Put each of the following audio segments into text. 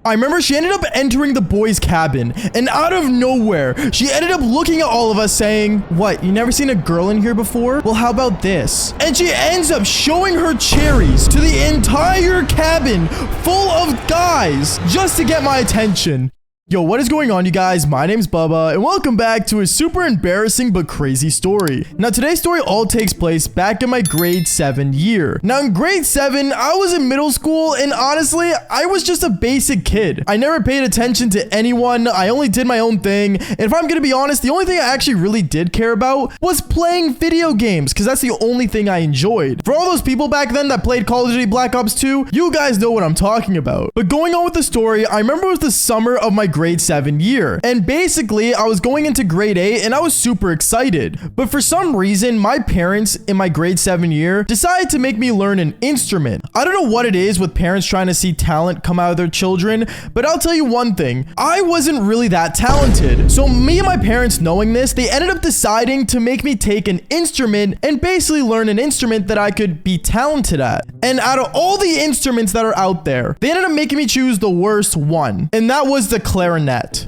I remember she ended up entering the boys' cabin, and out of nowhere, she ended up looking at all of us saying, "What, you never seen a girl in here before? Well, how about this?" And she ends up showing her cherries to the entire cabin full of guys just to get my attention. Yo, what is going on, you guys? My name's Bubba, and welcome back to a super embarrassing but crazy story. Now, today's story all takes place back in my grade 7 year. Now, in grade 7, I was in middle school, and honestly, I was just a basic kid. I never paid attention to anyone. I only did my own thing. And if I'm gonna be honest, the only thing I actually really did care about was playing video games, because that's the only thing I enjoyed. For all those people back then that played Call of Duty Black Ops 2, you guys know what I'm talking about. But going on with the story, I remember it was the summer of my grade 7 year, and basically I was going into grade 8 and I was super excited, but for some reason my parents in my grade 7 year decided to make me learn an instrument. I don't know what it is with parents trying to see talent come out of their children, but I'll tell you one thing, I wasn't really that talented. So me and my parents, knowing this, they ended up deciding to make me take an instrument and basically learn an instrument that I could be talented at. And out of all the instruments that are out there, they ended up making me choose the worst one, and that was the clarinet.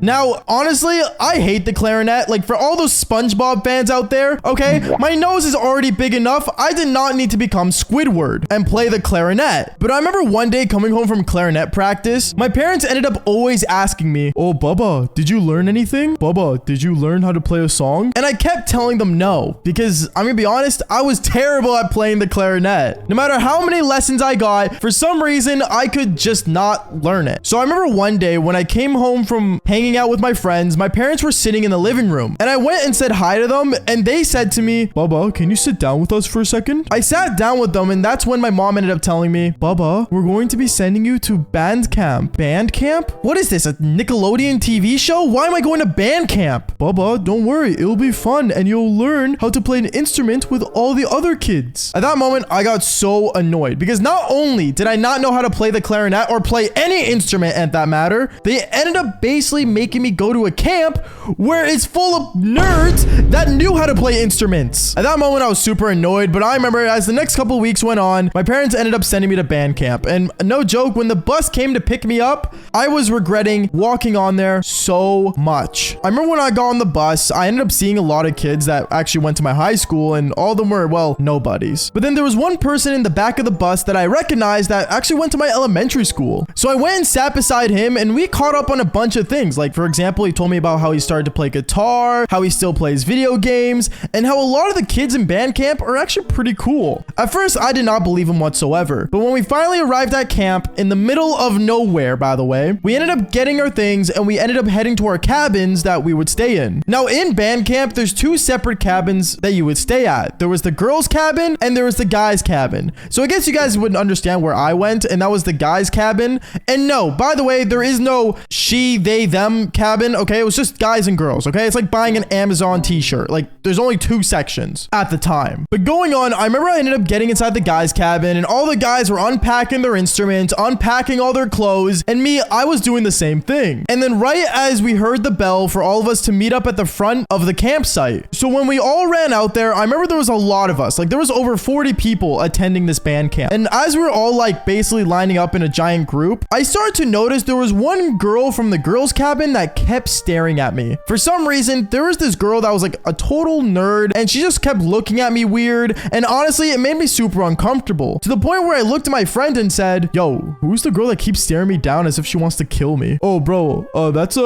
Now, honestly, I hate the clarinet. Like, for all those SpongeBob fans out there, okay, my nose is already big enough. I did not need to become Squidward and play the clarinet. But I remember one day coming home from clarinet practice, my parents ended up always asking me, "Oh, Bubba, did you learn anything? Bubba, did you learn how to play a song?" And I kept telling them no, because I'm gonna be honest, I was terrible at playing the clarinet. No matter how many lessons I got, for some reason, I could just not learn it. So I remember one day when I came home from hanging out with my friends, my parents were sitting in the living room, and I went and said hi to them, and they said to me, "Bubba, can you sit down with us for a second?" I sat down with them, and that's when my mom ended up telling me, "Bubba, we're going to be sending you to band camp." Band camp? What is this, a Nickelodeon TV show? Why am I going to band camp? "Bubba, don't worry, it'll be fun, and you'll learn how to play an instrument with all the other kids." At that moment, I got so annoyed, because not only did I not know how to play the clarinet or play any instrument at that matter, they ended up basically making me go to a camp where it's full of nerds that knew how to play instruments. At that moment, I was super annoyed, but I remember as the next couple of weeks went on, my parents ended up sending me to band camp. And no joke, when the bus came to pick me up, I was regretting walking on there so much. I remember when I got on the bus, I ended up seeing a lot of kids that actually went to my high school, and all of them were, well, nobodies. But then there was one person in the back of the bus that I recognized that actually went to my elementary school. So I went and sat beside him, and we caught up on a bunch of things. Like, for example, he told me about how he started to play guitar, how he still plays video games, and how a lot of the kids in band camp are actually pretty cool. At first, I did not believe him whatsoever, but when we finally arrived at camp, in the middle of nowhere, by the way, we ended up getting our things, and we ended up heading to our cabins that we would stay in. Now, in band camp, there's two separate cabins that you would stay at. There was the girls' cabin, and there was the guys' cabin. So I guess you guys wouldn't understand where I went, and that was the guys' cabin. And no, by the way, there is no she, they, them cabin, okay? It was just guys and girls, okay? It's like buying an Amazon t-shirt. Like, there's only two sections at the time. But going on, I remember I ended up getting inside the guys' cabin, and all the guys were unpacking their instruments, unpacking all their clothes, and me, I was doing the same thing. And then right as we heard the bell for all of us to meet up at the front of the campsite. So when we all ran out there, I remember there was a lot of us. Like, there was over 40 people attending this band camp. And as we were all like basically lining up in a giant group, I started to notice there was one girl from the girls' cabin that kept staring at me. For some reason, there was this girl that was like a total nerd, and she just kept looking at me weird, and honestly, it made me super uncomfortable, to the point where I looked at my friend and said, "Yo, who's the girl that keeps staring me down as if she wants to kill me?" "Oh, bro, that's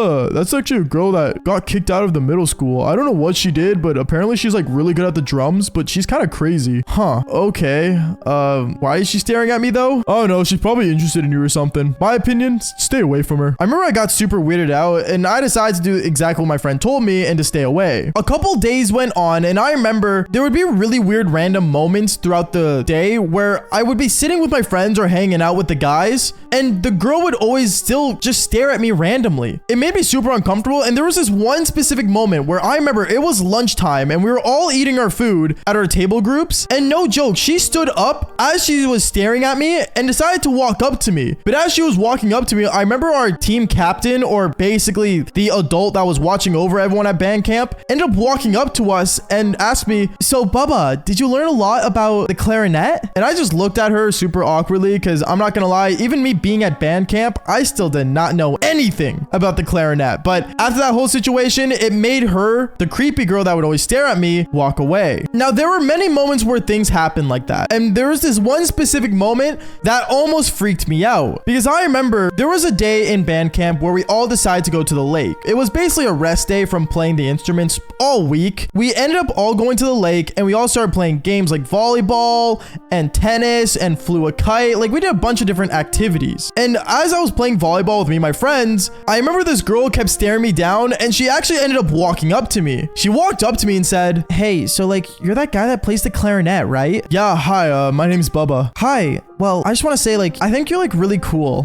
actually a girl that got kicked out of the middle school. I don't know what she did, but apparently she's like really good at the drums, but she's kind of crazy." "Huh, okay. Why is she staring at me though?" "Oh no, she's probably interested in you or something. My opinion, stay away from her." I remember I got super weirded out, and I decided to do exactly what my friend told me and to stay away. A couple days went on, and I remember there would be really weird random moments throughout the day where I would be sitting with my friends or hanging out with the guys, and the girl would always still just stare at me randomly. It made me super uncomfortable, and there was this one specific moment where I remember it was lunchtime, and we were all eating our food at our table groups, and no joke, she stood up as she was staring at me and decided to walk up to me. But as she was walking up to me, I remember our team captain captain, or basically the adult that was watching over everyone at band camp, ended up walking up to us and asked me, so Bubba, did you learn a lot about the clarinet? And I just looked at her super awkwardly because I'm not gonna lie, even me being at band camp, I still did not know anything about the clarinet. But after that whole situation, it made her, the creepy girl that would always stare at me, walk away. Now, there were many moments where things happened like that. And there was this one specific moment that almost freaked me out, because I remember there was a day in band camp where we all decided to go to the lake. It was basically a rest day from playing the instruments all week. We ended up all going to the lake and we all started playing games like volleyball and tennis and flew a kite. Like, we did a bunch of different activities. And as I was playing volleyball with me and my friends, I remember this girl kept staring me down, and she actually ended up walking up to me. She walked up to me and said, hey, so like, you're that guy that plays the clarinet, right? Yeah, hi, my name's Bubba. Hi. Well, I just want to say, like, I think you're like really cool.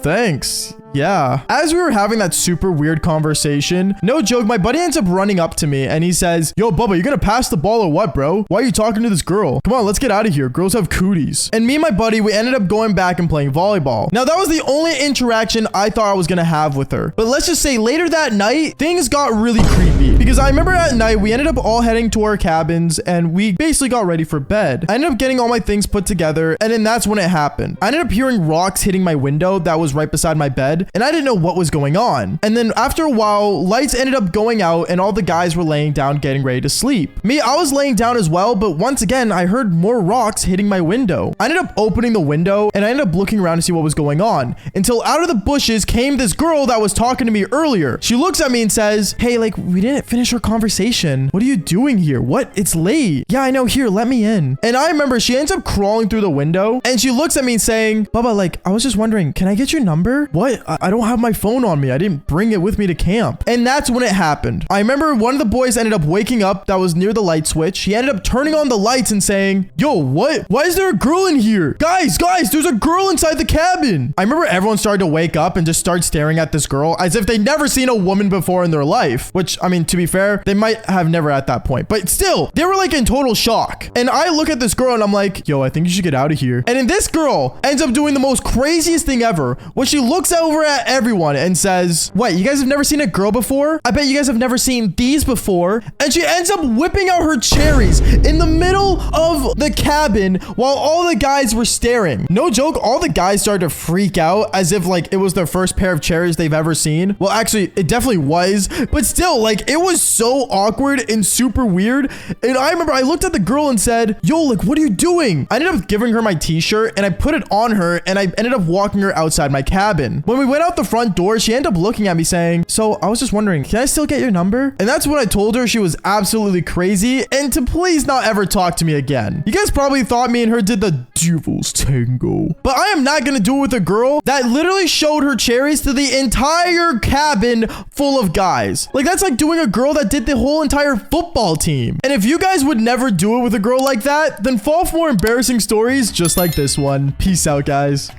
Thanks. Yeah. As we were having that super weird conversation, no joke, my buddy ends up running up to me and he says, yo, Bubba, you gonna pass the ball or what, bro? Why are you talking to this girl? Come on, let's get out of here. Girls have cooties. And me and my buddy, we ended up going back and playing volleyball. Now, that was the only interaction I thought I was gonna have with her. But let's just say later that night, things got really creepy. Because I remember at night, we ended up all heading to our cabins and we basically got ready for bed. I ended up getting all my things put together, and then that's when it happened. I ended up hearing rocks hitting my window that was right beside my bed, and I didn't know what was going on. And then after a while, lights ended up going out and all the guys were laying down getting ready to sleep. Me, I was laying down as well, but once again, I heard more rocks hitting my window. I ended up opening the window and I ended up looking around to see what was going on, until out of the bushes came this girl that was talking to me earlier. She looks at me and says, hey, like, we didn't finish our conversation. What are you doing here? What? It's late. Yeah, I know. Here, let me in. And I remember she ends up crawling through the window and she looks at me saying, Bubba, like, I was just wondering, can I get your number? What? I don't have my phone on me. I didn't bring it with me to camp. And that's when it happened. I remember one of the boys ended up waking up that was near the light switch. He ended up turning on the lights and saying, yo, what? Why is there a girl in here? Guys, there's a girl inside the cabin. I remember everyone started to wake up and just start staring at this girl as if they'd never seen a woman before in their life, which, I mean, to be fair, they might have never at that point, but still, they were like in total shock. And I look at this girl and I'm like, yo, I think you should get out of here. And then this girl ends up doing the most craziest thing ever, when she looks over at everyone and says, what, you guys have never seen a girl before? I bet you guys have never seen these before. And she ends up whipping out her cherries in the middle of the cabin while all the guys were staring. No joke, all the guys started to freak out as if like it was their first pair of cherries they've ever seen. Well, actually, it definitely was, but still, like, it was so awkward and super weird. And I remember I looked at the girl and said, yo, like, what are you doing? I ended up giving her my t-shirt and I put it on her and I ended up walking her outside my cabin. When we went out the front door, she ended up looking at me saying, so I was just wondering, can I still get your number? And that's when I told her she was absolutely crazy and to please not ever talk to me again. You guys probably thought me and her did the devil's tango, but I am not gonna do it with a girl that literally showed her cherries to the entire cabin full of guys. Like, that's like doing a girl that did the whole entire football team. And if you guys would never do it with a girl like that, then fall for more embarrassing stories just like this one. Peace out, guys.